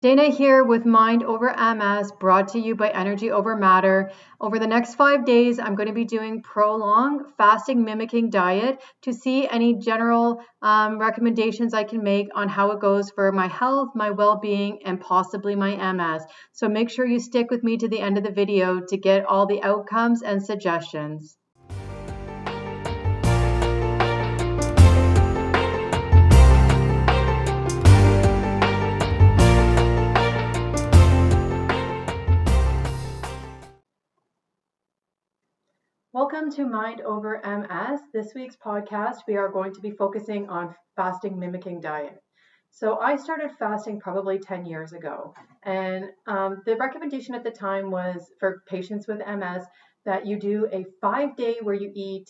Dana here with Mind Over MS, brought to you by Energy Over Matter. Over the next 5 days, I'm going to be doing Prolon fasting mimicking diet to see any general recommendations I can make on how it goes for my health, my well-being, and possibly my MS. So make sure you stick with me to the end of the video to get all the outcomes and suggestions. Welcome to Mind Over MS. This week's podcast, we are going to be focusing on fasting mimicking diet. So I started fasting probably 10 years ago, and the recommendation at the time was for patients with MS that you do a 5-day where you eat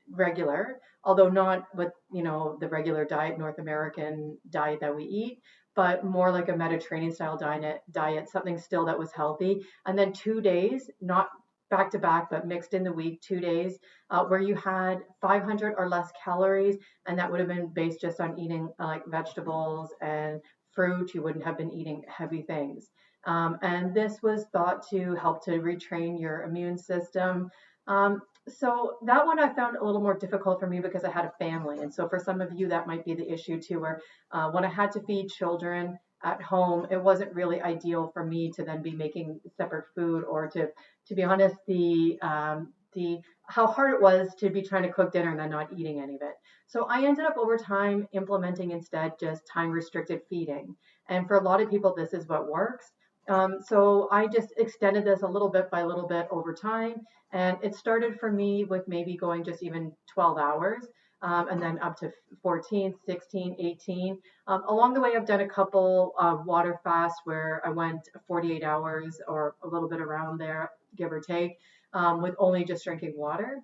regular, although not with the regular diet, North American diet that we eat, but more like a Mediterranean style diet, something still that was healthy, and then 2 days, not back to back, but mixed in the week, 2 days, where you had 500 or less calories, and that would have been based just on eating like vegetables and fruit. You wouldn't have been eating heavy things. And this was thought to help to retrain your immune system. So that one I found a little more difficult for me because I had a family. And so for some of you, that might be the issue too, where when I had to feed children at home, it wasn't really ideal for me to then be making separate food, or to be honest, the how hard it was to be trying to cook dinner and then not eating any of it. So I ended up over time implementing instead just time restricted feeding. And for a lot of people, this is what works. So I just extended this a little bit by little bit over time. And it started for me with maybe going just even 12 hours. And then up to 14, 16, 18. Along the way, I've done a couple water fasts where I went 48 hours or a little bit around there, give or take, with only just drinking water.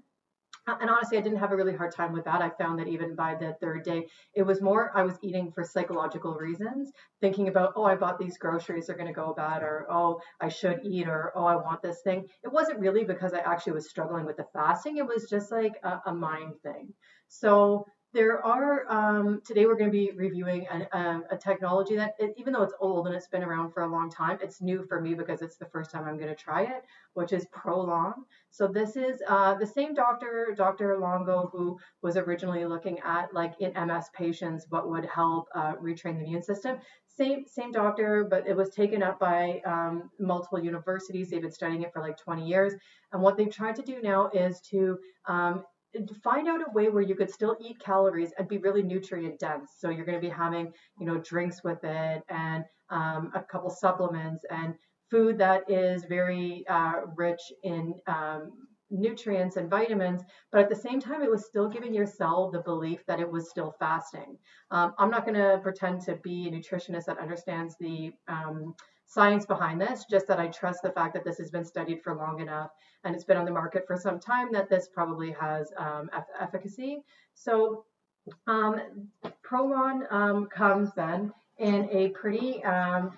And honestly, I didn't have a really hard time with that. I found that even by the third day, it was more I was eating for psychological reasons, thinking about, oh, I bought these groceries, they're going to go bad, or oh, I should eat, or oh, I want this thing. It wasn't really because I actually was struggling with the fasting. It was just like a mind thing. So there are, today we're going to be reviewing a technology that, even though it's old and it's been around for a long time, it's new for me because it's the first time I'm going to try it, which is Prolon. So this is the same doctor, Dr. Longo, who was originally looking at, like in MS patients, what would help retrain the immune system. Same doctor, but it was taken up by multiple universities. They've been studying it for like 20 years. And what they've tried to do now is to find out a way where you could still eat calories and be really nutrient dense. So you're going to be having, drinks with it, and a couple supplements, and food that is very rich in nutrients and vitamins, but at the same time, it was still giving your cell the belief that it was still fasting. I'm not going to pretend to be a nutritionist that understands the science behind this, just that I trust the fact that this has been studied for long enough and it's been on the market for some time that this probably has efficacy. So Prolon comes then in a pretty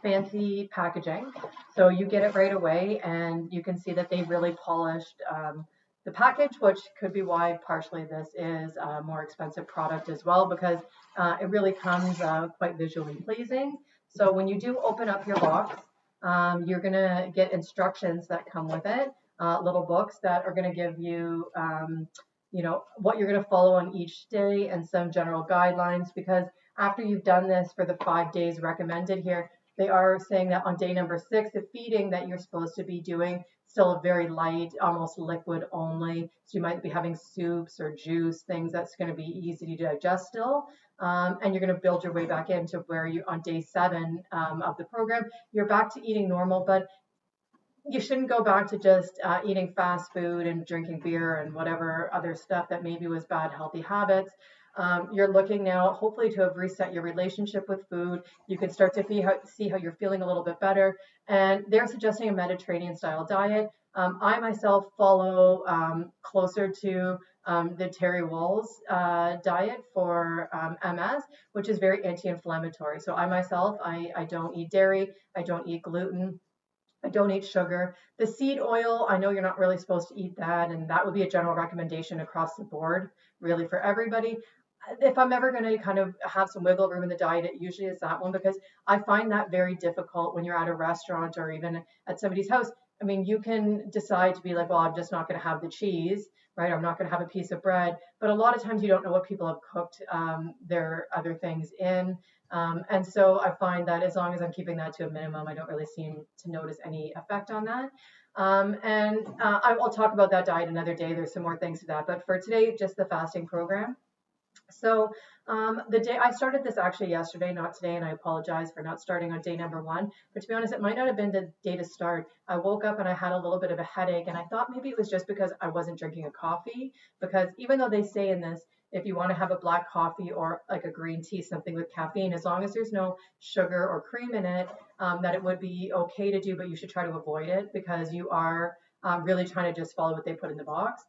fancy packaging. So you get it right away, and you can see that they really polished the package, which could be why partially this is a more expensive product as well, because it really comes quite visually pleasing. So when you do open up your box, you're going to get instructions that come with it, little books that are going to give you what you're going to follow on each day and some general guidelines, because after you've done this for the 5 days recommended here, they are saying that on day number 6, the feeding that you're supposed to be doing still a very light, almost liquid only. So you might be having soups or juice, things that's going to be easy to digest still. And you're going to build your way back into where you, on day 7 of the program, you're back to eating normal, but you shouldn't go back to just eating fast food and drinking beer and whatever other stuff that maybe was bad healthy habits. You're looking now, hopefully, to have reset your relationship with food. You can start to see how you're feeling a little bit better. And they're suggesting a Mediterranean style diet. I myself follow closer to the Terry Wall's diet for MS, which is very anti-inflammatory. So I myself, I don't eat dairy, I don't eat gluten, I don't eat sugar. The seed oil, I know you're not really supposed to eat that, and that would be a general recommendation across the board, really for everybody. if I'm ever going to kind of have some wiggle room in the diet, it usually is that one, because I find that very difficult when you're at a restaurant or even at somebody's house. I mean, you can decide to be like, well, I'm just not going to have the cheese, right? I'm not going to have a piece of bread. But a lot of times you don't know what people have cooked their other things in. And so I find that as long as I'm keeping that to a minimum, I don't really seem to notice any effect on that. I'll talk about that diet another day. There's some more things to that. But for today, just the fasting program. So the day I started this actually yesterday, not today, and I apologize for not starting on day number one. But to be honest, it might not have been the day to start. I woke up and I had a little bit of a headache, and I thought maybe it was just because I wasn't drinking a coffee. Because even though they say in this, if you want to have a black coffee or like a green tea, something with caffeine, as long as there's no sugar or cream in it, that it would be okay to do, but you should try to avoid it because you are really trying to just follow what they put in the box.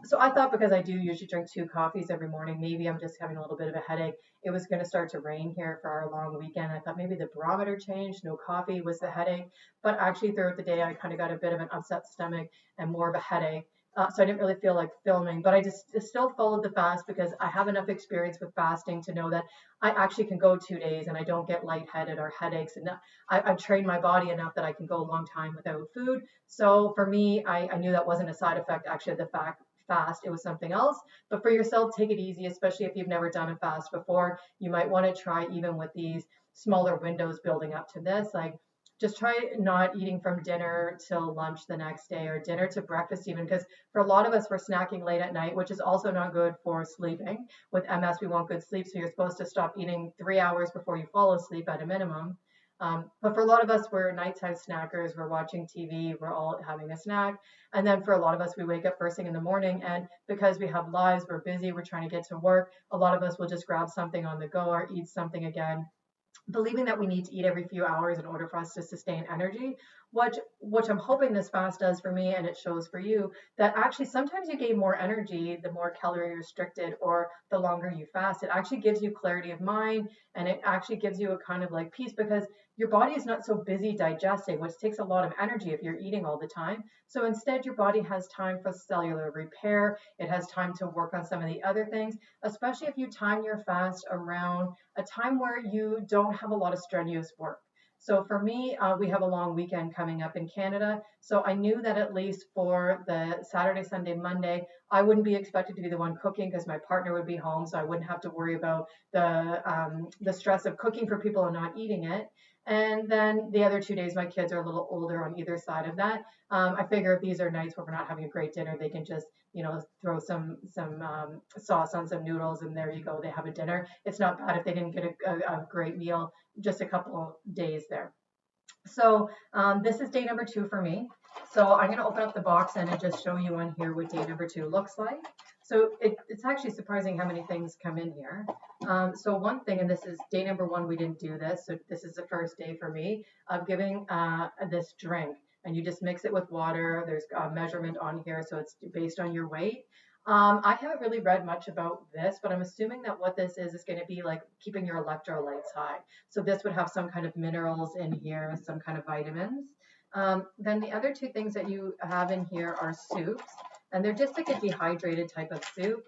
So I thought because I do usually drink 2 coffees every morning, maybe I'm just having a little bit of a headache. It was going to start to rain here for our long weekend. I thought maybe the barometer changed, no coffee was the headache. But actually throughout the day, I kind of got a bit of an upset stomach and more of a headache. So I didn't really feel like filming, but I just still followed the fast because I have enough experience with fasting to know that I actually can go 2 days and I don't get lightheaded or headaches. And I've trained my body enough that I can go a long time without food. So for me, I knew that wasn't a side effect actually of the fast, it was something else. But for yourself, take it easy, especially if you've never done a fast before. You might want to try even with these smaller windows building up to this, like just try not eating from dinner till lunch the next day or dinner to breakfast even, because for a lot of us we're snacking late at night, which is also not good for sleeping. With MS we want good sleep, so you're supposed to stop eating 3 hours before you fall asleep at a minimum. But for a lot of us, we're nighttime snackers. We're watching TV. We're all having a snack. And then for a lot of us, we wake up first thing in the morning. And because we have lives, we're busy, we're trying to get to work. A lot of us will just grab something on the go or eat something again, believing that we need to eat every few hours in order for us to sustain energy, which I'm hoping this fast does for me, and it shows for you that actually sometimes you gain more energy the more calorie restricted or the longer you fast. It actually gives you clarity of mind, and it actually gives you a kind of like peace because your body is not so busy digesting, which takes a lot of energy if you're eating all the time. So instead, your body has time for cellular repair. It has time to work on some of the other things, especially if you time your fast around a time where you don't have a lot of strenuous work. So for me, we have a long weekend coming up in Canada. So I knew that at least for the Saturday, Sunday, Monday, I wouldn't be expected to be the one cooking because my partner would be home. So I wouldn't have to worry about the stress of cooking for people and not eating it. And then the other 2 days, my kids are a little older on either side of that. I figure if these are nights where we're not having a great dinner, they can just, throw some sauce on some noodles, and there you go. They have a dinner. It's not bad if they didn't get a great meal just a couple of days there. So this is day number 2 for me. So I'm going to open up the box and just show you on here what day number 2 looks like. So it's actually surprising how many things come in here. So one thing, and this is day number 1, we didn't do this. So this is the first day for me of giving this drink. And you just mix it with water. There's a measurement on here, so it's based on your weight. I haven't really read much about this, but I'm assuming that what this is going to be like keeping your electrolytes high. So this would have some kind of minerals in here, some kind of vitamins. Then the other 2 things that you have in here are soups, and they're just like a dehydrated type of soup.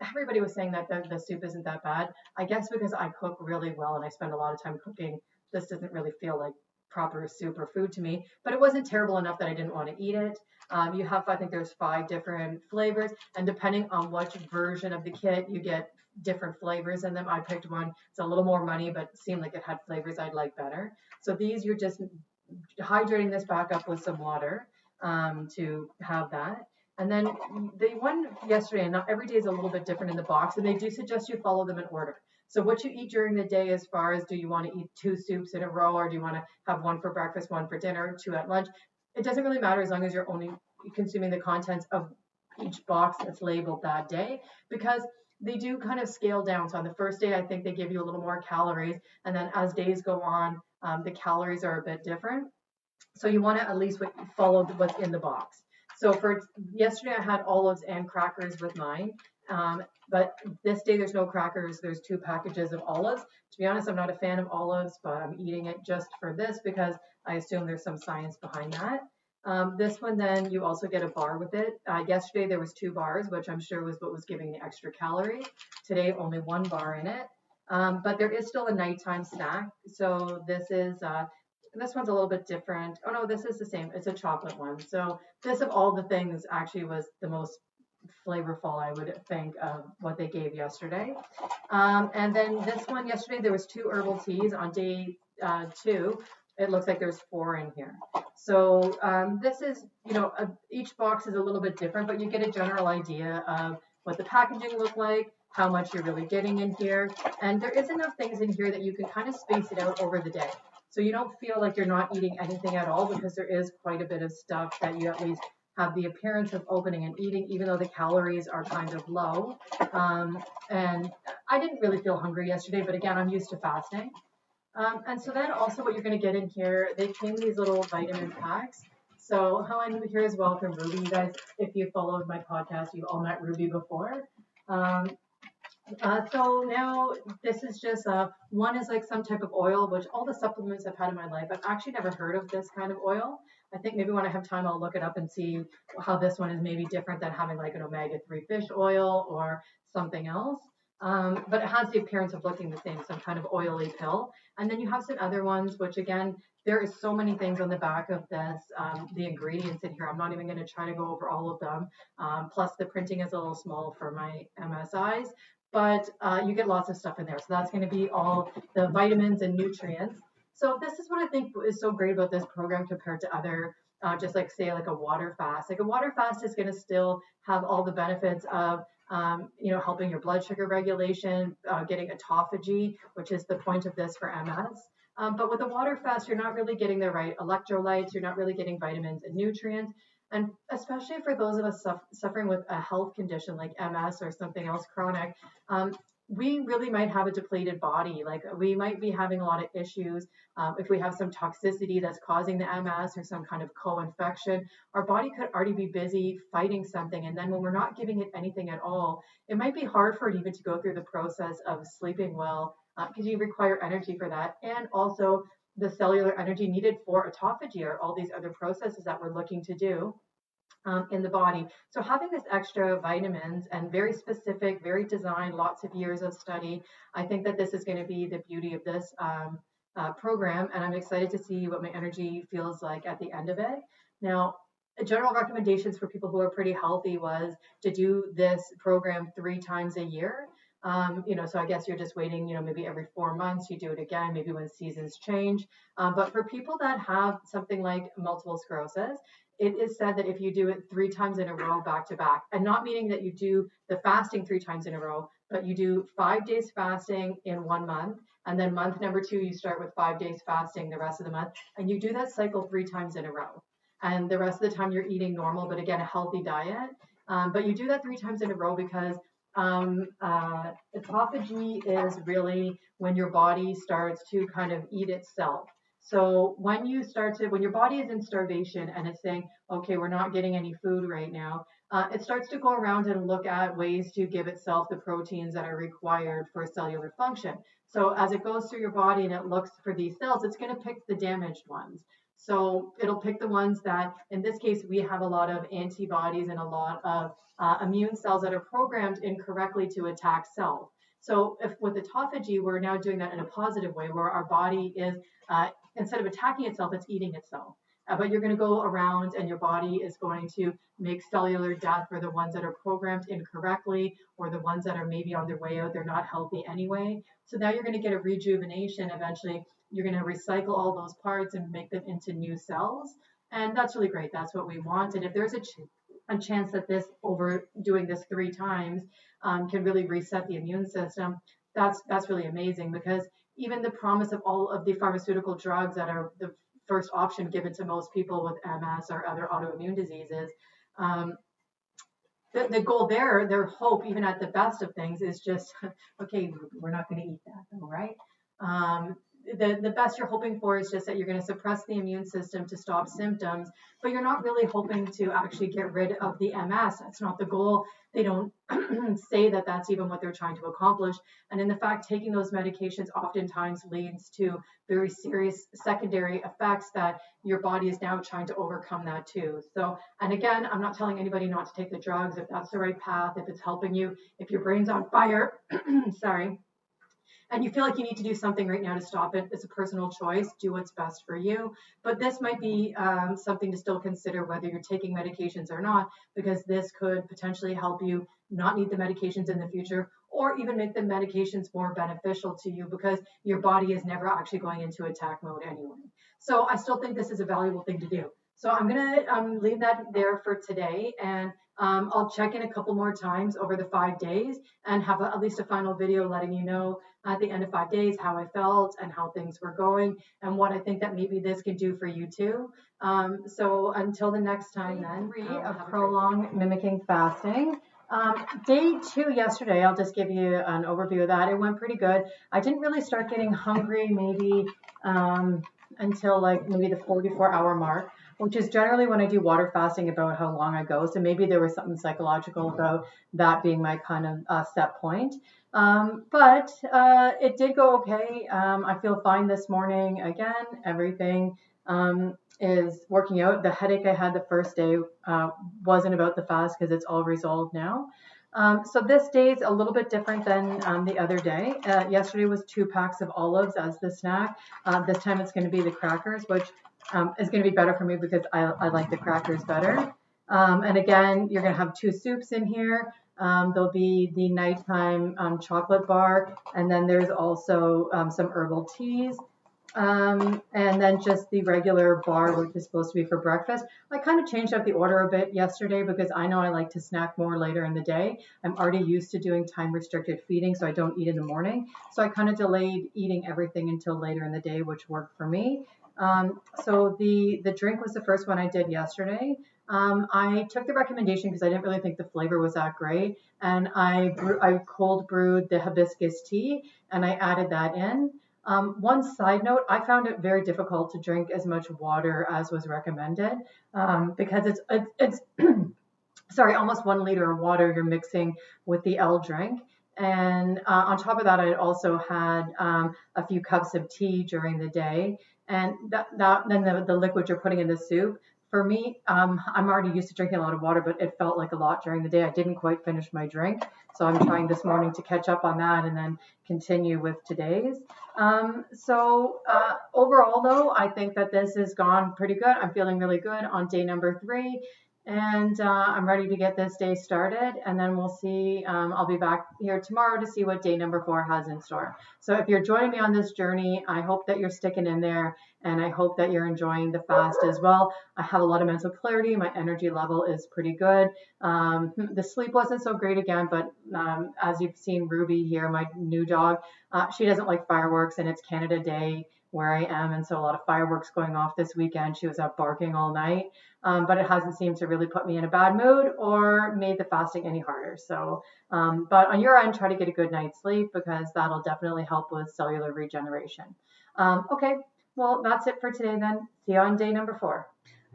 Everybody was saying that the soup isn't that bad. I guess because I cook really well and I spend a lot of time cooking, this doesn't really feel like proper soup or food to me, but it wasn't terrible enough that I didn't want to eat it. You have, I think there's 5 different flavors, and depending on which version of the kit, you get different flavors in them. I picked one, it's a little more money, but it seemed like it had flavors I'd like better. So these, you're just hydrating this back up with some water to have that. And then the one yesterday, and not every day is a little bit different in the box, and they do suggest you follow them in order. So what you eat during the day, as far as do you want to eat 2 soups in a row, or do you want to have 1 for breakfast, 1 for dinner, 2 at lunch? It doesn't really matter as long as you're only consuming the contents of each box that's labeled that day, because they do kind of scale down. So on the first day, I think they give you a little more calories, and then as days go on, the calories are a bit different. So you want to at least follow what's in the box. So for yesterday, I had olives and crackers with mine. But this day there's no crackers. There's 2 packages of olives. To be honest, I'm not a fan of olives, but I'm eating it just for this because I assume there's some science behind that. This one, then you also get a bar with it. Yesterday there was 2 bars, which I'm sure was what was giving the extra calorie. Today, only 1 bar in it. But there is still a nighttime snack. So this one's a little bit different. Oh no, this is the same. It's a chocolate one. So this of all the things actually was the most flavorful, I would think, of what they gave yesterday. And then this one yesterday, there was 2 herbal teas on day 2. It looks like there's 4 in here. So this is, each box is a little bit different, but you get a general idea of what the packaging looked like, how much you're really getting in here. And there is enough things in here that you can kind of space it out over the day. So you don't feel like you're not eating anything at all, because there is quite a bit of stuff that you at least have the appearance of opening and eating, even though the calories are kind of low. And I didn't really feel hungry yesterday, but again, I'm used to fasting. And so then also what you're going to get in here, they came in these little vitamin packs. So how I'm here as well from Ruby. You guys, if you followed my podcast, you've all met Ruby before. So now this is just, one is like some type of oil, which all the supplements I've had in my life, I've actually never heard of this kind of oil. I think maybe when I have time, I'll look it up and see how this one is maybe different than having like an omega-3 fish oil or something else. But it has the appearance of looking the same, some kind of oily pill. And then you have some other ones, which again, there is so many things on the back of this, the ingredients in here. I'm not even going to try to go over all of them. Plus the printing is a little small for my MSIs, but you get lots of stuff in there. So that's going to be all the vitamins and nutrients. So this is what I think is so great about this program compared to other, just like say like a water fast. Like a water fast is going to still have all the benefits of helping your blood sugar regulation, getting autophagy, which is the point of this for MS. But with a water fast, you're not really getting the right electrolytes. You're not really getting vitamins and nutrients. And especially for those of us suffering with a health condition like MS or something else chronic, we really might have a depleted body. Like we might be having a lot of issues. If we have some toxicity that's causing the MS or some kind of co-infection, our body could already be busy fighting something. And then when we're not giving it anything at all, it might be hard for it even to go through the process of sleeping well, because you require energy for that. And also the cellular energy needed for autophagy or all these other processes that we're looking to do in the body. So having this extra vitamins and very specific, very designed, lots of years of study, I think that this is going to be the beauty of this program. And I'm excited to see what my energy feels like at the end of it. Now, general recommendations for people who are pretty healthy was to do this program 3 times a year. So I guess you're just waiting, maybe every 4 months you do it again, maybe when seasons change. But for people that have something like multiple sclerosis, it is said that if you do it 3 times in a row, back to back, and not meaning that you do the fasting 3 times in a row, but you do 5 days fasting in 1 month, and then month number 2, you start with 5 days fasting the rest of the month, and you do that cycle 3 times in a row. And the rest of the time you're eating normal, but again, a healthy diet. But you do that 3 times in a row because autophagy is really when your body starts to kind of eat itself. So when your body is in starvation and it's saying, okay, we're not getting any food right now, it starts to go around and look at ways to give itself the proteins that are required for cellular function. So as it goes through your body and it looks for these cells, it's going to pick the damaged ones. So it'll pick the ones that, in this case, we have a lot of antibodies and a lot of immune cells that are programmed incorrectly to attack self. So if with autophagy, we're now doing that in a positive way where our body is, instead of attacking itself, it's eating itself. But you're going to go around and your body is going to make cellular death for the ones that are programmed incorrectly or the ones that are maybe on their way out. They're not healthy anyway. So now you're going to get a rejuvenation. Eventually, you're going to recycle all those parts and make them into new cells. And that's really great. That's what we want. And if there's a chance that doing this 3 times can really reset the immune system, that's really amazing, because even the promise of all of the pharmaceutical drugs that are the first option given to most people with MS or other autoimmune diseases, the goal there, their hope, even at the best of things, is just, okay, we're not going to eat that though, right? the best you're hoping for is just that you're going to suppress the immune system to stop symptoms, but you're not really hoping to actually get rid of the MS. That's not the goal. They don't say that that's even what they're trying to accomplish. And in the fact, taking those medications oftentimes leads to very serious secondary effects that your body is now trying to overcome that too. So, and again, I'm not telling anybody not to take the drugs if that's the right path, if it's helping you, if your brain's on fire, sorry, and you feel like you need to do something right now to stop it. It's a personal choice. Do what's best for you. But this might be something to still consider whether you're taking medications or not, because this could potentially help you not need the medications in the future, or even make the medications more beneficial to you because your body is never actually going into attack mode anyway. So I still think this is a valuable thing to do. So I'm going to leave that there for today, and I'll check in a couple more times over the 5 days and have at least a final video letting you know at the end of 5 days how I felt and how things were going and what I think that maybe this can do for you too. So until the next time then, of Prolon Mimicking Fasting. Day 2 yesterday, I'll just give you an overview of that. It went pretty good. I didn't really start getting hungry maybe until like maybe the 44-hour mark, which is generally when I do water fasting about how long I go. So maybe there was something psychological about that being my kind of set point. But it did go okay. I feel fine this morning. Again, everything is working out. The headache I had the first day wasn't about the fast because it's all resolved now. So this day is a little bit different than the other day. Yesterday was 2 packs of olives as the snack. This time it's going to be the crackers, which is going to be better for me because I like the crackers better. And again, you're going to have 2 soups in here. There'll be the nighttime chocolate bar, and then there's also some herbal teas. And then just the regular bar, which is supposed to be for breakfast. I kind of changed up the order a bit yesterday because I know I like to snack more later in the day. I'm already used to doing time restricted feeding, so I don't eat in the morning. So I kind of delayed eating everything until later in the day, which worked for me. So the drink was the first one I did yesterday. I took the recommendation because I didn't really think the flavor was that great. And I cold brewed the hibiscus tea and I added that in. One side note, I found it very difficult to drink as much water as was recommended because it's sorry, almost 1 liter of water you're mixing with the L drink. And on top of that, I also had a few cups of tea during the day. And then the liquid you're putting in the soup. For me, I'm already used to drinking a lot of water, but it felt like a lot during the day. I didn't quite finish my drink. So I'm trying this morning to catch up on that and then continue with today's. Overall, though, I think that this has gone pretty good. I'm feeling really good on day number 3. And I'm ready to get this day started, and then we'll see. I'll be back here tomorrow to see what day number 4 has in store. So if you're joining me on this journey, I hope that you're sticking in there, and I hope that you're enjoying the fast as well. I have a lot of mental clarity. My energy level is pretty good. The sleep wasn't so great again, but as you've seen Ruby here, my new dog, she doesn't like fireworks, and it's Canada Day where I am, and so a lot of fireworks going off this weekend. She was up barking all night. But it hasn't seemed to really put me in a bad mood or made the fasting any harder. So, but on your end, try to get a good night's sleep because that'll definitely help with cellular regeneration. Okay, well, that's it for today then. See you on day number 4.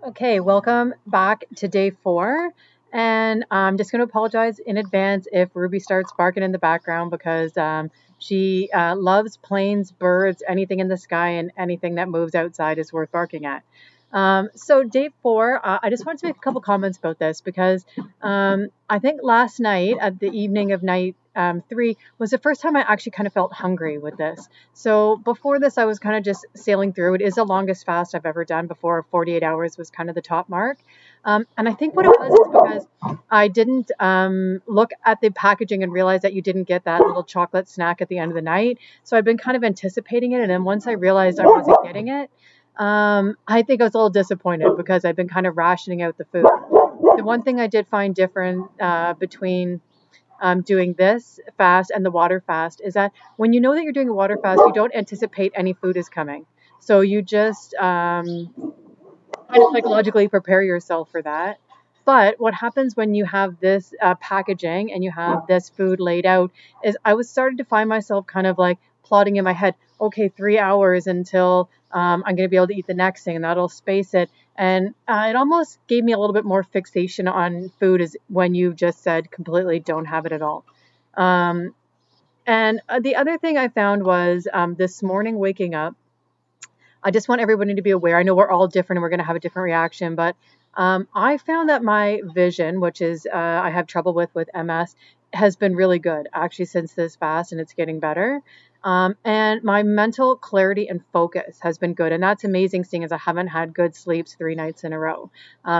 Okay, welcome back to day 4. And I'm just going to apologize in advance if Ruby starts barking in the background because she loves planes, birds, anything in the sky, and anything that moves outside is worth barking at. So day 4, I just wanted to make a couple comments about this because I think last night at the evening of night 3 was the first time I actually kind of felt hungry with this. So before this, I was kind of just sailing through. It is the longest fast I've ever done. Before 48 hours was kind of the top mark. And I think what it was is because I didn't look at the packaging and realize that you didn't get that little chocolate snack at the end of the night. So I've been kind of anticipating it. And then once I realized I wasn't getting it, I think I was a little disappointed because I've been kind of rationing out the food. The one thing I did find different between doing this fast and the water fast is that when you know that you're doing a water fast, you don't anticipate any food is coming. So you just kind of psychologically prepare yourself for that. But what happens when you have this packaging and you have this food laid out is I was starting to find myself kind of like plotting in my head, okay, 3 hours until I'm going to be able to eat the next thing, and that'll space it. And it almost gave me a little bit more fixation on food as when you just said completely don't have it at all. And the other thing I found was this morning waking up, I just want everybody to be aware. I know we're all different and we're going to have a different reaction, but I found that my vision, which is I have trouble with MS, has been really good actually since this fast, and it's getting better. And my mental clarity and focus has been good, and that's amazing, seeing as I haven't had good sleeps 3 nights in a row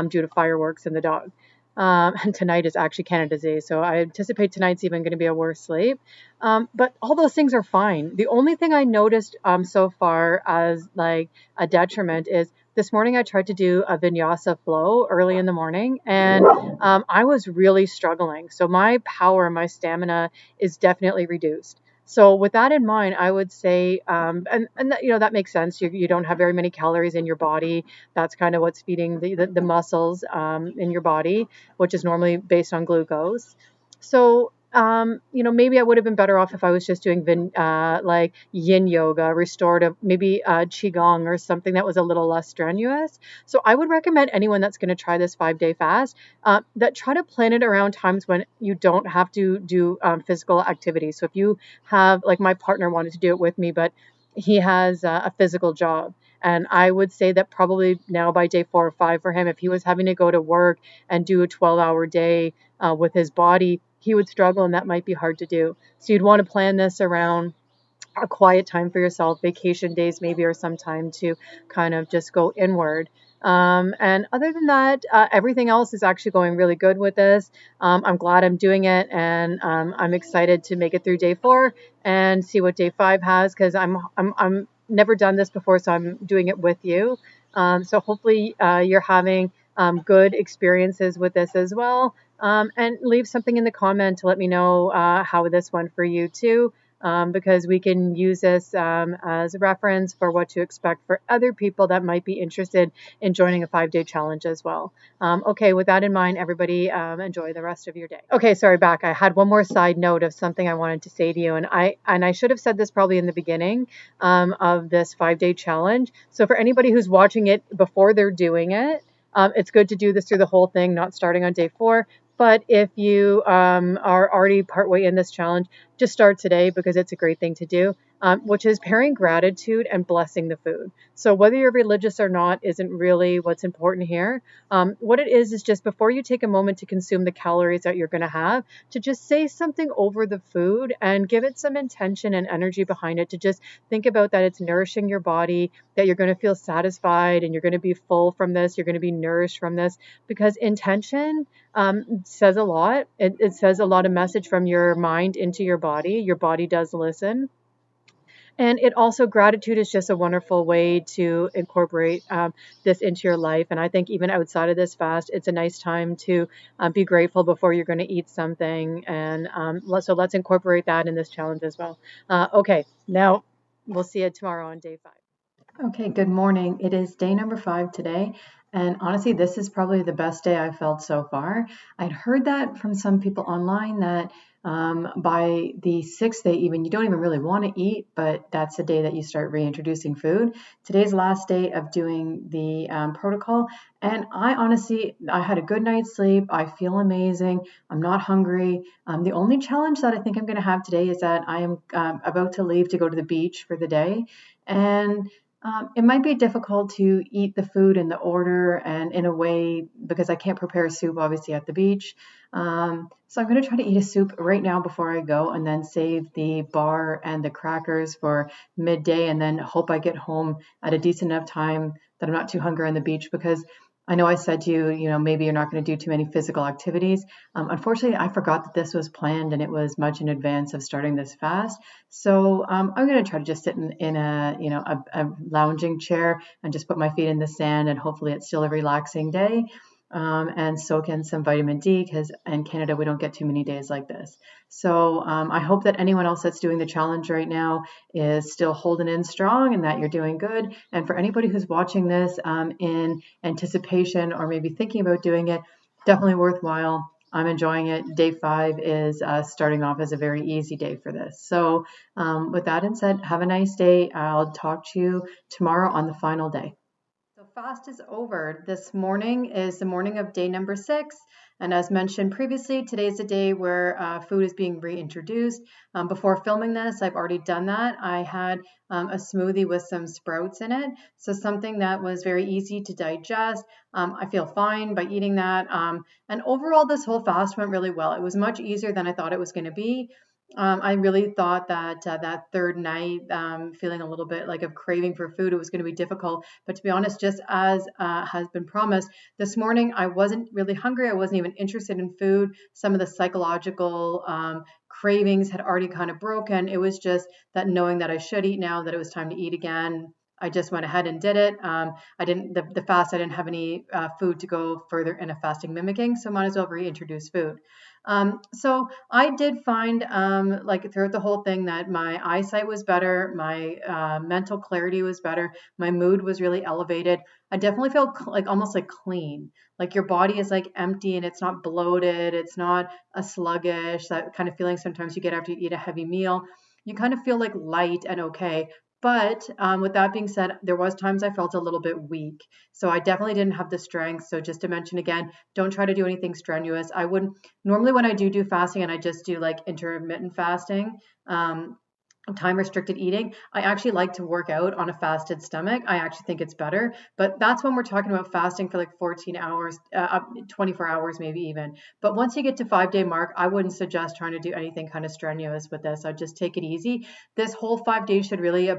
due to fireworks and the dog. And tonight is actually Canada's Day, so I anticipate tonight's even going to be a worse sleep. But all those things are fine. The only thing I noticed so far as like a detriment is this morning I tried to do a vinyasa flow early in the morning, and I was really struggling. So my power, my stamina is definitely reduced. So with that in mind, I would say, and that, that makes sense. You don't have very many calories in your body. That's kind of what's feeding the muscles in your body, which is normally based on glucose. So, maybe I would have been better off if I was just doing like yin yoga, restorative, maybe qigong or something that was a little less strenuous. So I would recommend anyone that's going to try this 5-day fast that try to plan it around times when you don't have to do physical activity. So if you have, like my partner wanted to do it with me, but he has a physical job. And I would say that probably now by day 4 or 5 for him, if he was having to go to work and do a 12-hour day with his body, he would struggle, and that might be hard to do. So you'd want to plan this around a quiet time for yourself, vacation days maybe, or some time to kind of just go inward. And other than that, everything else is actually going really good with this. I'm glad I'm doing it, and I'm excited to make it through day 4 and see what day 5 has, because I'm never done this before, so I'm doing it with you. So hopefully you're having good experiences with this as well. And leave something in the comment to let me know how this went for you too. Because we can use this as a reference for what to expect for other people that might be interested in joining a 5-day challenge as well. Okay, with that in mind, everybody enjoy the rest of your day. Okay, sorry, back. I had one more side note of something I wanted to say to you, and I should have said this probably in the beginning of this 5-day challenge. So for anybody who's watching it before they're doing it, it's good to do this through the whole thing, not starting on day 4. But if you are already partway in this challenge, just start today, because it's a great thing to do, which is pairing gratitude and blessing the food. So whether you're religious or not isn't really what's important here. What it is just before you take a moment to consume the calories that you're going to have, to just say something over the food and give it some intention and energy behind it, to just think about that it's nourishing your body, that you're going to feel satisfied and you're going to be full from this, you're going to be nourished from this, because intention says a lot. It says a lot of message from your mind into your body. Your body does listen. And it also, gratitude is just a wonderful way to incorporate this into your life. And I think even outside of this fast, it's a nice time to be grateful before you're going to eat something. And so let's incorporate that in this challenge as well. Okay, now we'll see you tomorrow on day 5. Okay, good morning. It is day number 5 today. And honestly, this is probably the best day I've felt so far. I'd heard that from some people online that by the 6th day, even, you don't even really want to eat, but that's the day that you start reintroducing food. Today's last day of doing the protocol. And I had a good night's sleep. I feel amazing. I'm not hungry. The only challenge that I think I'm going to have today is that I am about to leave to go to the beach for the day. And it might be difficult to eat the food in the order and in a way, because I can't prepare soup obviously at the beach. So I'm going to try to eat a soup right now before I go, and then save the bar and the crackers for midday, and then hope I get home at a decent enough time that I'm not too hungry on the beach, because I know I said to you, maybe you're not going to do too many physical activities. Unfortunately, I forgot that this was planned, and it was much in advance of starting this fast. So I'm going to try to just sit in a lounging chair and just put my feet in the sand, and hopefully it's still a relaxing day. And soak in some vitamin D, because in Canada we don't get too many days like this. So I hope that anyone else that's doing the challenge right now is still holding in strong, and that you're doing good. And for anybody who's watching this in anticipation or maybe thinking about doing it, definitely worthwhile. I'm enjoying it. Day 5 is starting off as a very easy day for this. So with that said, have a nice day. I'll talk to you tomorrow on the final day. So fast is over. This morning is the morning of day number 6. And as mentioned previously, today is the day where food is being reintroduced. Before filming this, I've already done that. I had a smoothie with some sprouts in it. So something that was very easy to digest. I feel fine by eating that. And overall, this whole fast went really well. It was much easier than I thought it was going to be. I really thought that that third night, feeling a little bit like of craving for food, it was going to be difficult. But to be honest, just as has been promised, this morning I wasn't really hungry. I wasn't even interested in food. Some of the psychological cravings had already kind of broken. It was just that knowing that I should eat now, that it was time to eat again. I just went ahead and did it. I didn't the fast. I didn't have any food to go further in a fasting mimicking, so might as well reintroduce food. So I did find, like throughout the whole thing, that my eyesight was better, my mental clarity was better, my mood was really elevated. I definitely felt like almost like clean, like your body is like empty and it's not bloated, it's not a sluggish, that kind of feeling sometimes you get after you eat a heavy meal. You kind of feel like light and okay. But with that being said, there was times I felt a little bit weak. So I definitely didn't have the strength. So just to mention again, don't try to do anything strenuous. I wouldn't normally when I do fasting and I just do like intermittent fasting, time restricted eating, I actually like to work out on a fasted stomach. I actually think it's better, but that's when we're talking about fasting for like 14 hours, 24 hours, maybe even. But once you get to 5-day mark, I wouldn't suggest trying to do anything kind of strenuous with this. I'd just take it easy. This whole 5 days should really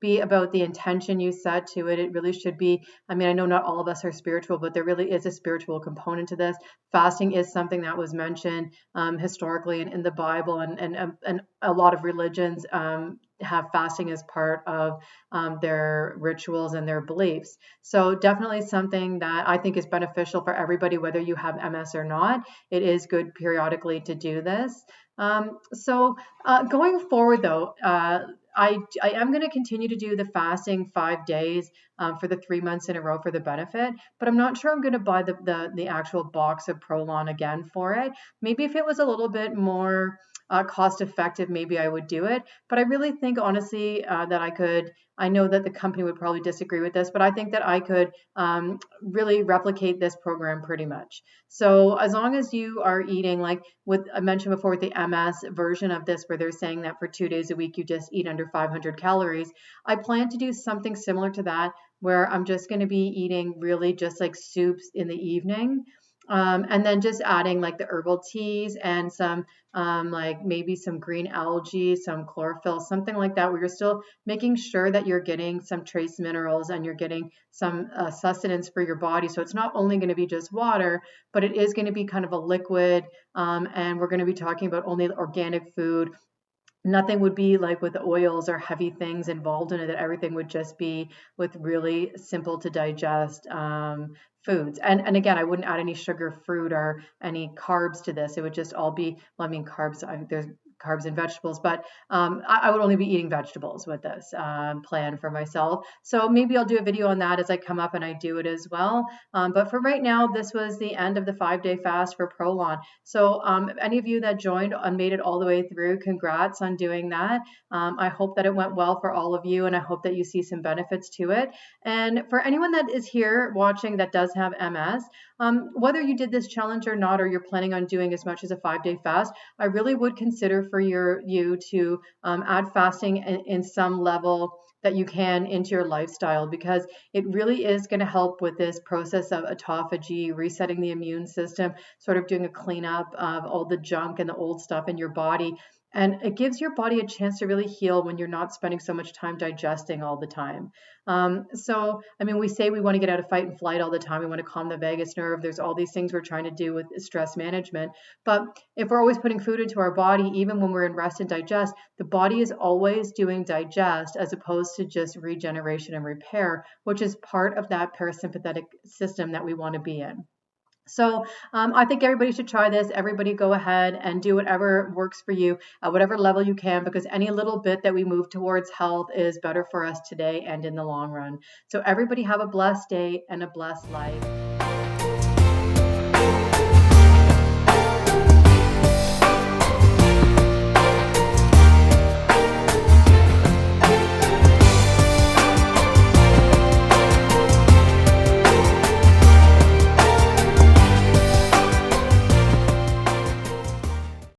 be about the intention you set to it. It really should be, I mean, I know not all of us are spiritual, but there really is a spiritual component to this. Fasting is something that was mentioned historically in the Bible, and a lot of religions have fasting as part of their rituals and their beliefs. So definitely something that I think is beneficial for everybody, whether you have MS or not. It is good periodically to do this. So going forward, though, I am going to continue to do the fasting 5 days for the 3 months in a row for the benefit, but I'm not sure I'm going to buy the actual box of Prolon again for it. Maybe if it was a little bit more cost effective, maybe I would do it. But I really think, honestly, that I could. I know that the company would probably disagree with this, but I think that I could really replicate this program pretty much. So as long as you are eating, like what I mentioned before with the MS version of this, where they're saying that for 2 days a week, you just eat under 500 calories, I plan to do something similar to that, where I'm just going to be eating really just like soups in the evening. And then just adding like the herbal teas and some like maybe some green algae, some chlorophyll, something like that, where you're still making sure that you're getting some trace minerals and you're getting some sustenance for your body. So it's not only going to be just water, but it is going to be kind of a liquid. And we're going to be talking about only organic food. Nothing would be like with oils or heavy things involved in it, that everything would just be with really simple to digest foods. And again, I wouldn't add any sugar, fruit, or any carbs to this. It would just all be, well, I mean, carbs, there's carbs and vegetables, but I would only be eating vegetables with this plan for myself. So maybe I'll do a video on that as I come up and I do it as well. But for right now, this was the end of the 5-day fast for Prolon. So if any of you that joined and made it all the way through, congrats on doing that. I hope that it went well for all of you, and I hope that you see some benefits to it. And for anyone that is here watching that does have MS, whether you did this challenge or not, or you're planning on doing as much as a 5-day fast, I really would consider for you to add fasting in some level that you can into your lifestyle, because it really is going to help with this process of autophagy, resetting the immune system, sort of doing a cleanup of all the junk and the old stuff in your body. And it gives your body a chance to really heal when you're not spending so much time digesting all the time. So, I mean, we say we want to get out of fight and flight all the time. We want to calm the vagus nerve. There's all these things we're trying to do with stress management. But if we're always putting food into our body, even when we're in rest and digest, the body is always doing digest as opposed to just regeneration and repair, which is part of that parasympathetic system that we want to be in. So I think everybody should try this. Everybody go ahead and do whatever works for you at whatever level you can, because any little bit that we move towards health is better for us today and in the long run. So everybody have a blessed day and a blessed life.